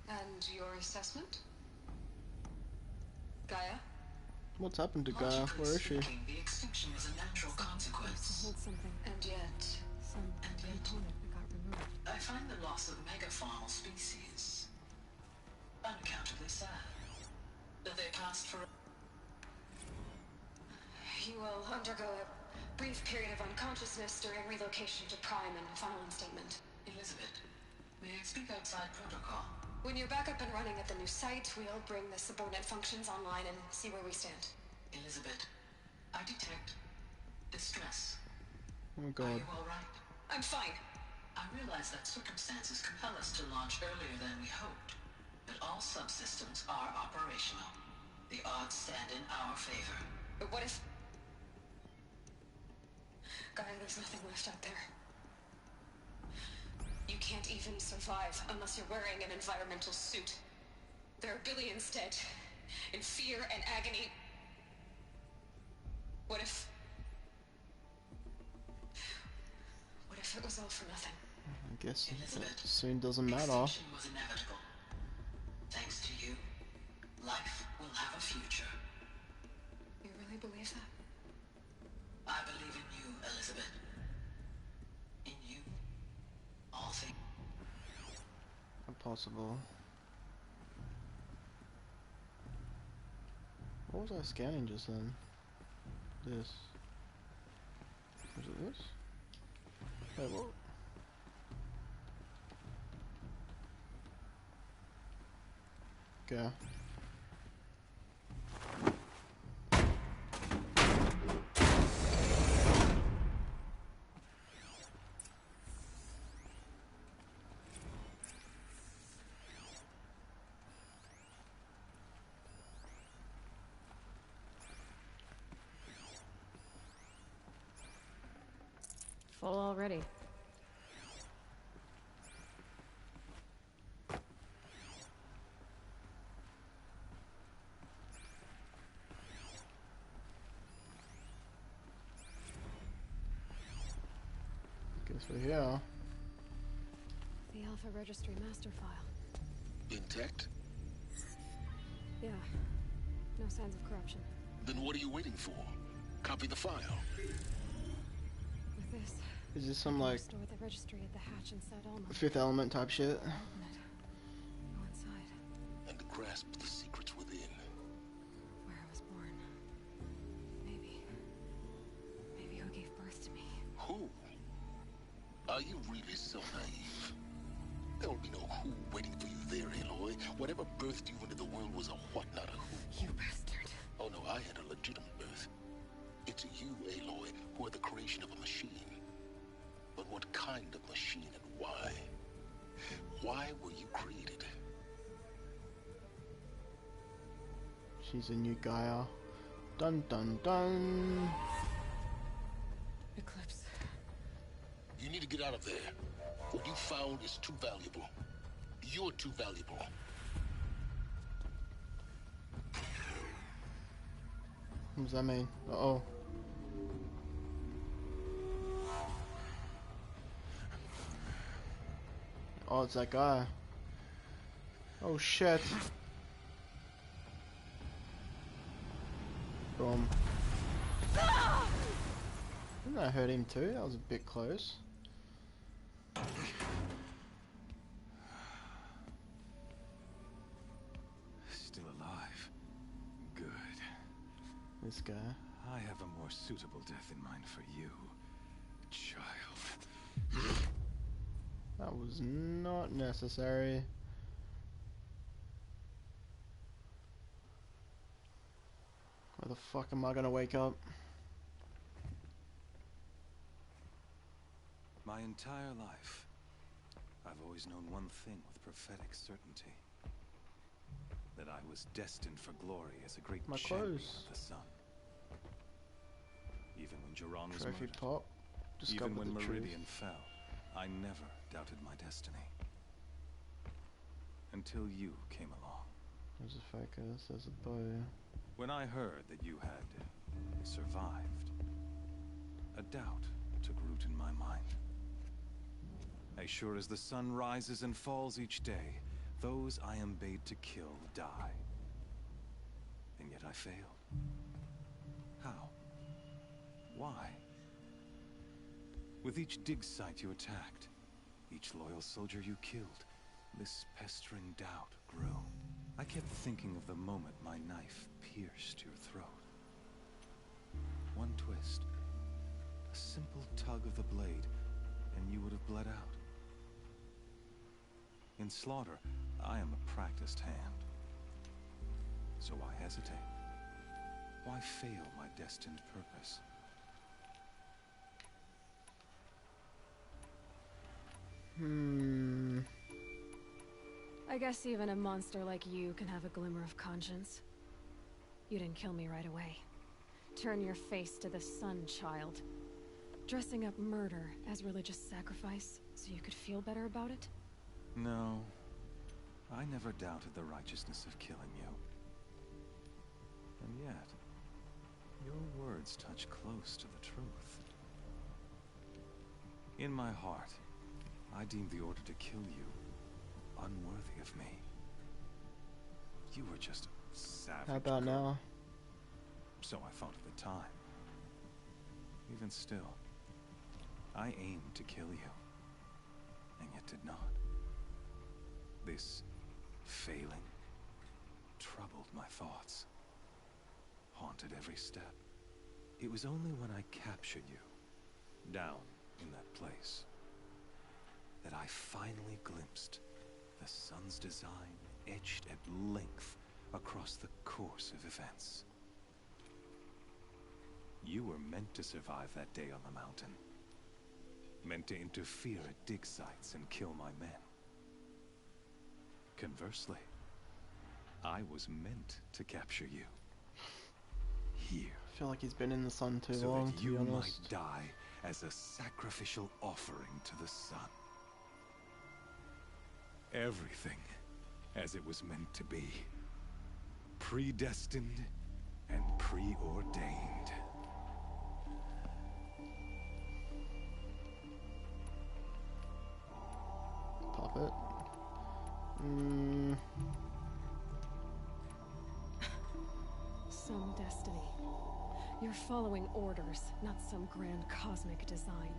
And your assessment? Gaia? What's happened to Gaia? Where is she? The extinction was a natural consequence. Hold something. And yet... Some component that got removed. I find the loss of megafaunal species unaccountably sad. That they passed for... You will undergo a brief period of unconsciousness during relocation to Prime and final instatement. Elizabeth, may I speak outside protocol? When you're back up and running at the new site, we'll bring the subordinate functions online and see where we stand. Elizabeth, I detect distress. Oh Are god. you all right? I'm fine. I realize that circumstances compel us to launch earlier than we hoped, but all subsystems are operational. The odds stand in our favor. But what if... Gaia, there's nothing left out there. You can't even survive unless you're wearing an environmental suit. There are billions dead, in fear and agony. What if it was all for nothing? I guess Elizabeth, it soon doesn't matter. Extinction was inevitable. Thanks to you, life will have a future. You really believe that? I believe in you, Elizabeth. In you, all things. Impossible. What was I scanning just then? This. Was it this? Wait, what? Okay. Full already. Guess we're here. The Alpha Registry master file. Intact? Yeah. No signs of corruption. Then what are you waiting for? Copy the file. With this, Is this some like restore the registry at the hatch inside Alma. Fifth Element type shit? Open it. Go inside. And grasp the secrets within. Where I was born. Maybe who gave birth to me. Who? Are you really so naive? There will be no who waiting for you there, Aloy. Whatever birthed you into the world was a what, not a who. You bastard. Oh no, I had a legitimate birth. It's you, Aloy, who are the creation of a machine. But what kind of machine and why? Why were you created? She's a new Gaia. Dun dun dun. Eclipse. You need to get out of there. What you found is too valuable. You're too valuable. What does that mean? Uh-oh. Oh, it's that guy. Oh shit. Boom. Didn't that hurt him too? That was a bit close. Still alive. Good. This guy. I have a more suitable death in mind for you, child. That was not necessary. Where the fuck am I gonna wake up? My entire life, I've always known one thing with prophetic certainty. That I was destined for glory as a great champion of the sun. Even when Jiran was Trophy murdered, pop. even when the Meridian truth. fell, I never doubted my destiny. Until you came along. There's a focus, there's a bow. When I heard that you had survived, a doubt took root in my mind. As sure as the sun rises and falls each day, those I am bade to kill die. And yet I failed. How? Why? With each dig site you attacked, each loyal soldier you killed, this pestering doubt grew. I kept thinking of the moment my knife pierced your throat. One twist, a simple tug of the blade, and you would have bled out. In slaughter, I am a practiced hand. So why hesitate? Why fail my destined purpose? I guess even a monster like you can have a glimmer of conscience. You didn't kill me right away. Turn your face to the sun, child. Dressing up murder as religious sacrifice so you could feel better about it? No. I never doubted the righteousness of killing you. And yet, your words touch close to the truth. In my heart, I deemed the order to kill you unworthy of me. You were just a savage. How about now? So I thought at the time. Even still, I aimed to kill you, and yet did not. This failing troubled my thoughts, haunted every step. It was only when I captured you, down in that place, that I finally glimpsed the sun's design etched at length across the course of events. You were meant to survive that day on the mountain. Meant to interfere at dig sites and kill my men. Conversely, I was meant to capture you. Here. I feel like he's been in the sun too so long, that to be you honest. might die as a sacrificial offering to the sun. Everything as it was meant to be. Predestined and preordained. Puppet. Some destiny. You're following orders, not some grand cosmic design.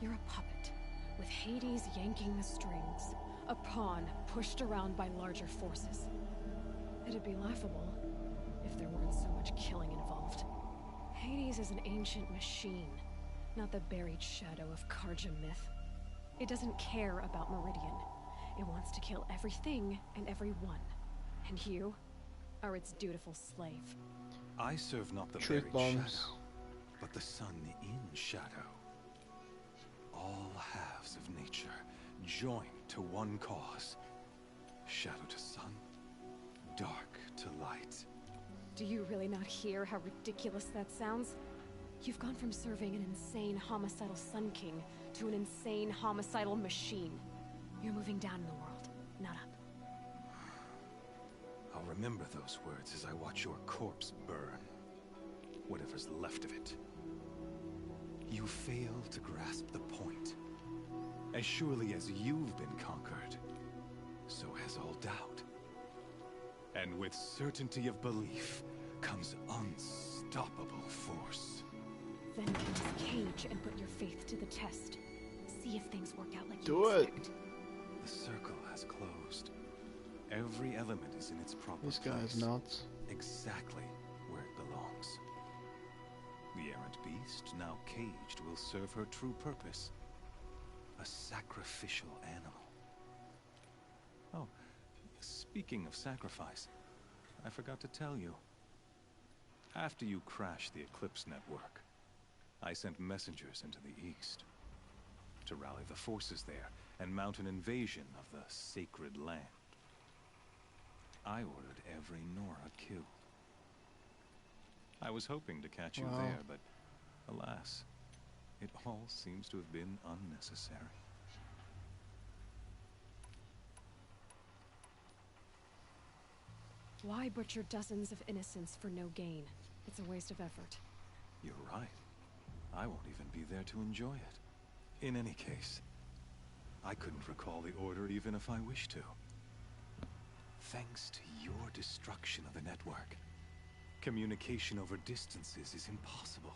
You're a puppet, with Hades yanking the strings. A pawn pushed around by larger forces. It'd be laughable if there weren't so much killing involved. Hades is an ancient machine, not the buried shadow of Karja myth. It doesn't care about Meridian. It wants to kill everything and everyone. And you are its dutiful slave. I serve not the Truth buried bombs. shadow, but the sun in shadow. All halves of nature joined to one cause. Shadow to sun, dark to light. Do you really not hear how ridiculous that sounds? You've gone from serving an insane homicidal Sun King to an insane homicidal machine. You're moving down in the world, not up. I'll remember those words as I watch your corpse burn. Whatever's left of it. You fail to grasp the point. As surely as you've been conquered, so has all doubt. And with certainty of belief comes unstoppable force. Then get in this cage and put your faith to the test. See if things work out like Do you it. expect. The circle has closed. Every element is in its proper This guy's place. nuts. Exactly where it belongs. The errant beast, now caged, will serve her true purpose. A sacrificial animal. Oh, speaking of sacrifice, I forgot to tell you. After you crashed the Eclipse network, I sent messengers into the east to rally the forces there and mount an invasion of the sacred land. I ordered every Nora killed. I was hoping to catch you Wow. there, but alas, it all seems to have been unnecessary. Why butcher dozens of innocents for no gain? It's a waste of effort. You're right. I won't even be there to enjoy it. In any case, I couldn't recall the order even if I wished to. Thanks to your destruction of the network, communication over distances is impossible.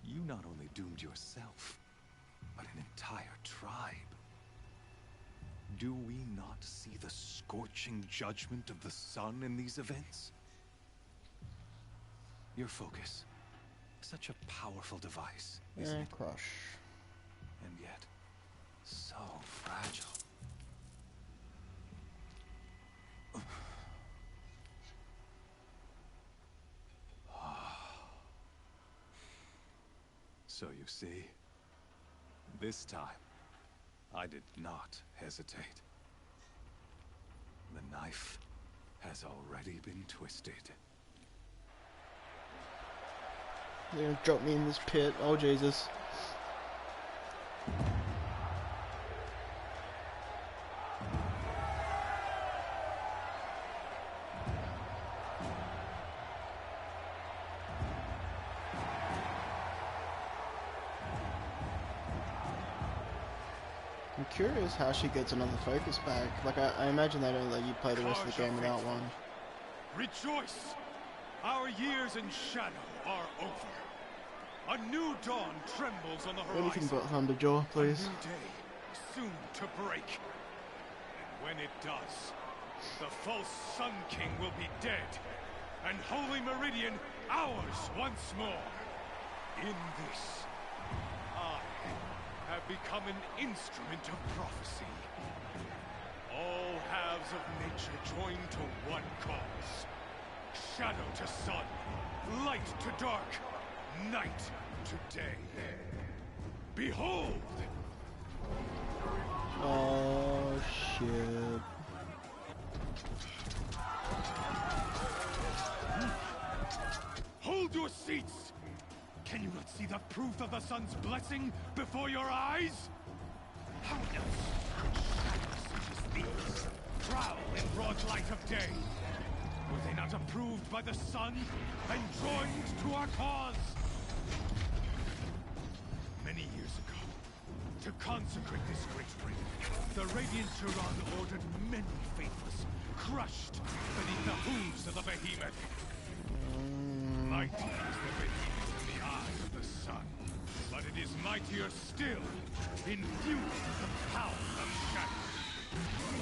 You not only doomed yourself, but an entire tribe. Do we not see the scorching judgment of the sun in these events? Your focus, such a powerful device, isn't it? Crush. And yet, so fragile. So you see, this time, I did not hesitate. The knife has already been twisted. They're gonna drop me in this pit. Oh, Jesus. I'm curious how she gets another focus back. Like, I imagine they don't let you play the rest of the game without one. Rejoice! Our years in shadow are over. A new dawn trembles on the horizon. Anything but Thunderjaw, please. A new day, soon to break. And when it does, the false Sun King will be dead, and Holy Meridian ours once more. In this, I have become an instrument of prophecy. All halves of nature join to one cause. Shadow to sun, light to dark, night to day. Behold! Oh shit. Hold your seats! Can you not see the proof of the sun's blessing before your eyes? How else could shadows such as these prowl in broad light of day? Were they not approved by the sun and joined to our cause? Many years ago, to consecrate this great ring, the Radiant Turan ordered many faithless, crushed beneath the hooves of the behemoth. Mighty is the behemoth in the eye of the sun, but it is mightier still, infused with the power of shadow.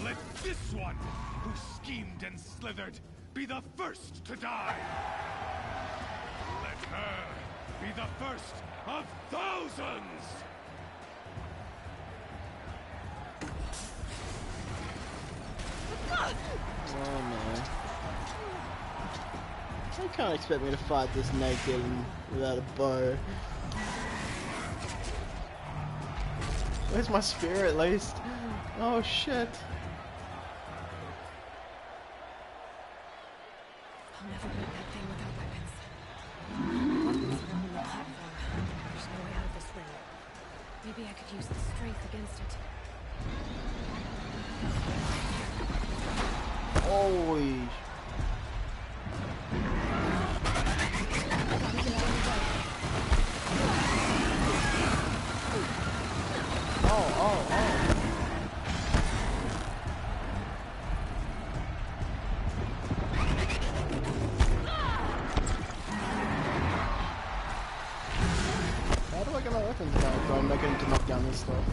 Let this one, who schemed and slithered, be the first to die. Let her be the first of thousands! Oh man. You can't expect me to fight this naked and without a bow. Where's my spear at least? Oh shit. I'll never build that thing without weapons. Weapons are on the platform. There's no way out of this thing. Maybe I could use the strength against it. Holy. Oh. How do I get my weapons back? So I'm not getting to knock down this stuff.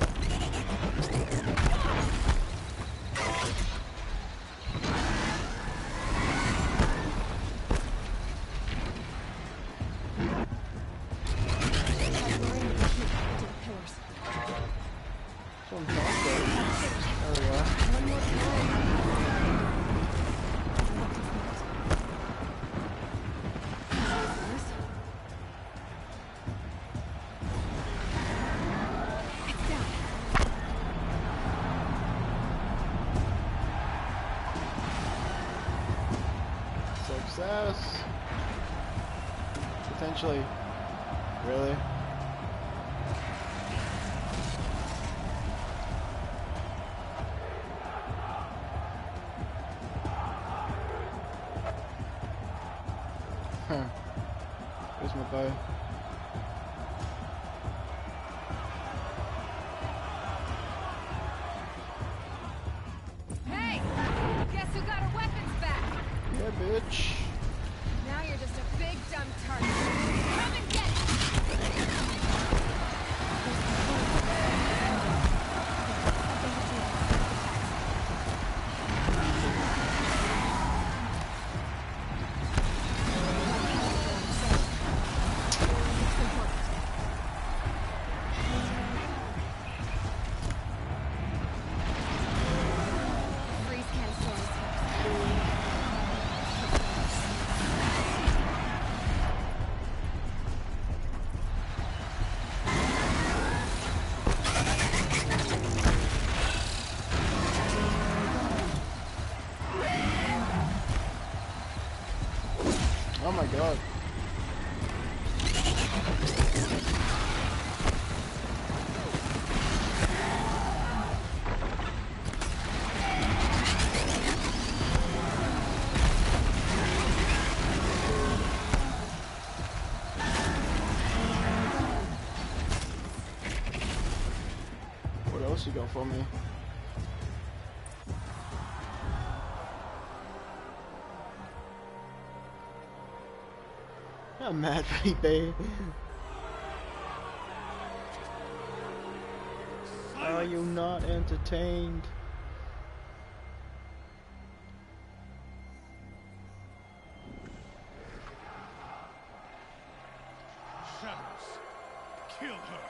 Success. Potentially. Really? Huh. Where's my bow? Hey! Guess who got her weapons back? Yeah, bitch. Now you're just a big dumb target. Come and get it! Freeze can storm. Oh my god. What else you got for me? I'm mad, Felipe. Are you not entertained? Shadows, kill her.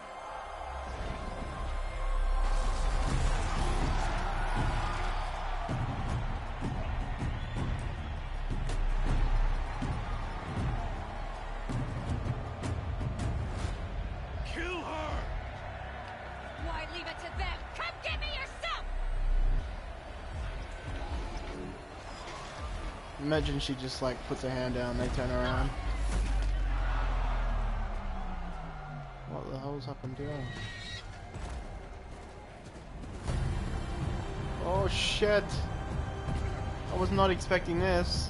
leave it to them. Come get me yourself! Imagine she just like puts her hand down, they turn around. What the hell's happened here? Oh shit! I was not expecting this.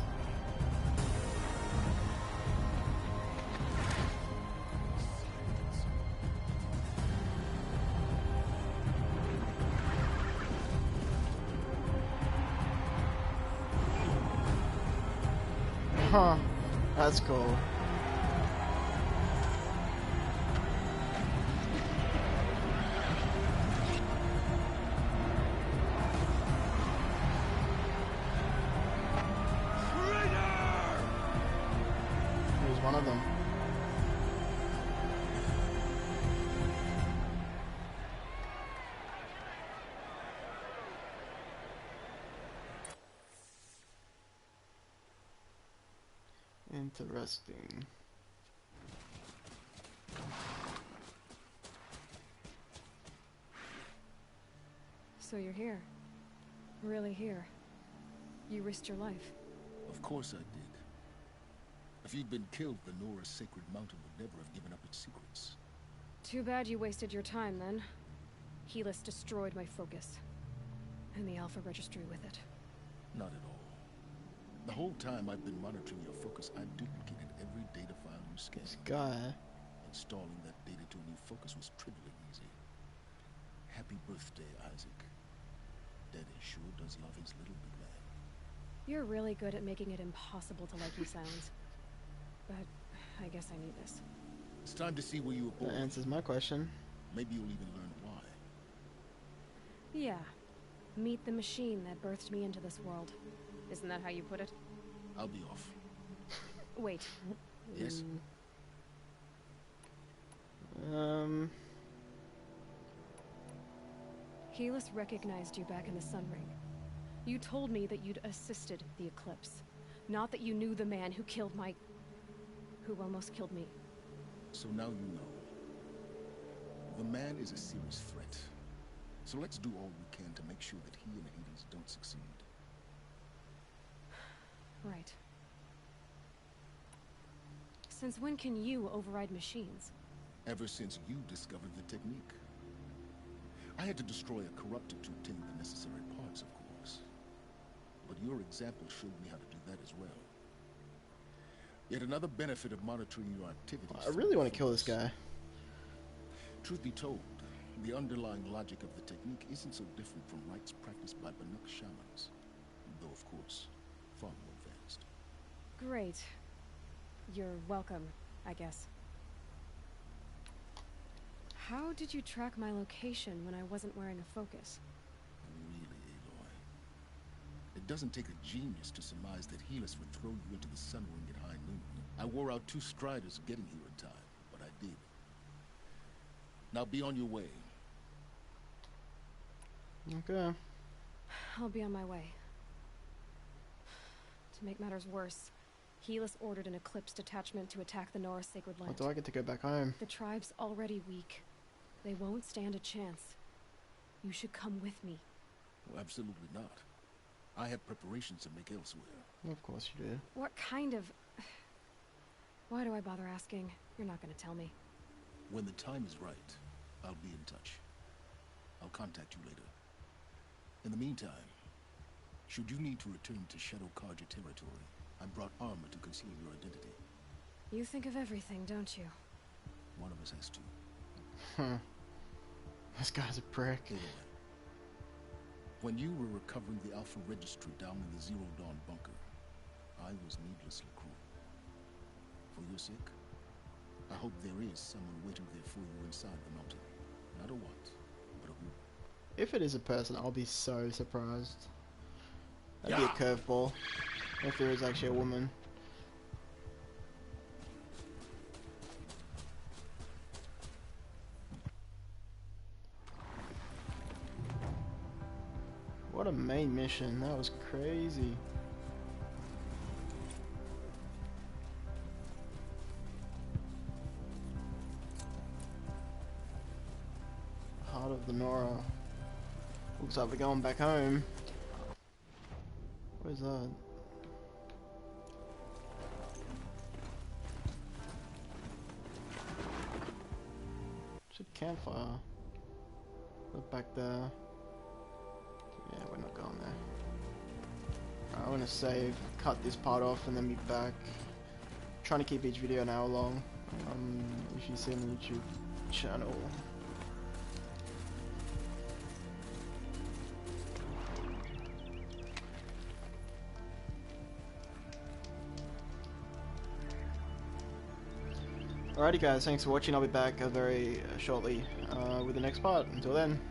Huh, that's cool. Here's one of them. Interesting. So you're here. Really here. You risked your life. Of course I did. If you'd been killed, the Nora's sacred mountain would never have given up its secrets. Too bad you wasted your time then. Helis destroyed my focus. And the Alpha Registry with it. Not at all. The whole time I've been monitoring your focus, I've duplicated every data file you scanned. This guy. Installing that data to a new focus was trivially easy. Happy birthday, Isaac. Daddy sure does love his little big man. You're really good at making it impossible to like you sounds. But I guess I need this. It's time to see where you were born. That answers my question. Maybe you'll even learn why. Yeah. Meet the machine that birthed me into this world. Isn't that how you put it? I'll be off. Wait. Yes? Helis recognized you back in the Sun Ring. You told me that you'd assisted the Eclipse. Not that you knew the man who killed my... who almost killed me. So now you know. The man is a serious threat. So let's do all we can to make sure that he and Hades don't succeed. Right. Since when can you override machines? Ever since you discovered the technique. I had to destroy a corruptor to obtain the necessary parts, of course. But your example showed me how to do that as well. Yet another benefit of monitoring your activities... I really want to kill this guy. Truth be told, the underlying logic of the technique isn't so different from rites practiced by Banuk shamans. Though, of course, far more advanced. Great. You're welcome, I guess. How did you track my location when I wasn't wearing a focus? Really, Aloy. It doesn't take a genius to surmise that Helis would throw you into the Sun Ring at high noon. I wore out 2 striders getting here in time, but I did. Now be on your way. Okay. I'll be on my way. To make matters worse, Helis ordered an Eclipse detachment to attack the Nora Sacred Land. Or do I get to go back home? The tribe's already weak. They won't stand a chance. You should come with me. Well, absolutely not. I have preparations to make elsewhere. Of course you do. What kind of... Why do I bother asking? You're not going to tell me. When the time is right, I'll be in touch. I'll contact you later. In the meantime, should you need to return to Shadow Carja territory, I brought armor to conceal your identity. You think of everything, don't you? One of us has to. This guy's a prick. Anyway, when you were recovering the Alpha Registry down in the Zero Dawn bunker, I was needlessly cruel. For your sake, I hope there is someone waiting there for you inside the mountain. Not a what, but a who. If it is a person, I'll be so surprised. That'd be a curveball. If there is actually a woman. What a main mission. That was crazy. Heart of the Nora. Looks like we're going back home. Where's that? Should campfire. Look back there. Yeah, we're not going there. Alright, I'm gonna save, cut this part off, and then be back. Trying to keep each video an hour long. If you see on the YouTube channel. Alrighty guys, thanks for watching. I'll be back very shortly with the next part. Until then.